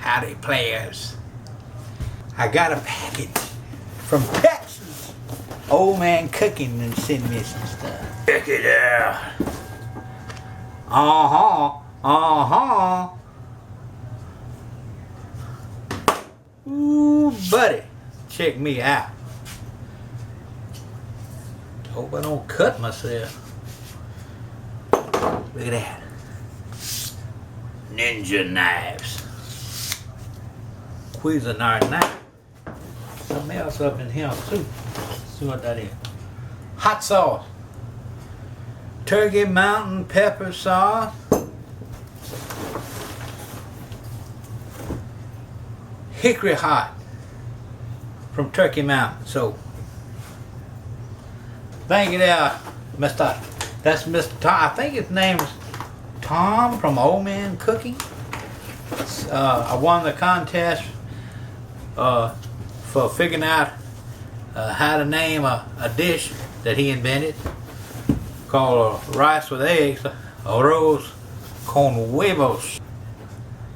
Howdy, players. I got a package from Texas. Old man cooking and sent me some stuff. Check it out. Ooh, buddy. Check me out. Hope I don't cut myself. Look at that. Ninja knives. Cuisinart knife. Something else up in here too. See what that is. Hot sauce. Turkey Mountain pepper sauce. Hickory hot from Turkey Mountain. So thank you there, Mr. That's Mr. Tom. I think his name is Tom from Old Man Cooking. I won the contest for figuring out how to name a dish that he invented called rice with eggs, arroz con huevos.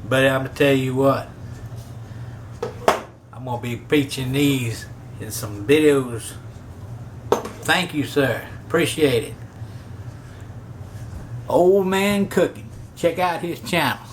But I'm gonna tell you what, I'm gonna be preaching these in some videos. Thank you, sir. Appreciate it. Old Man Cooking. Check out his channel.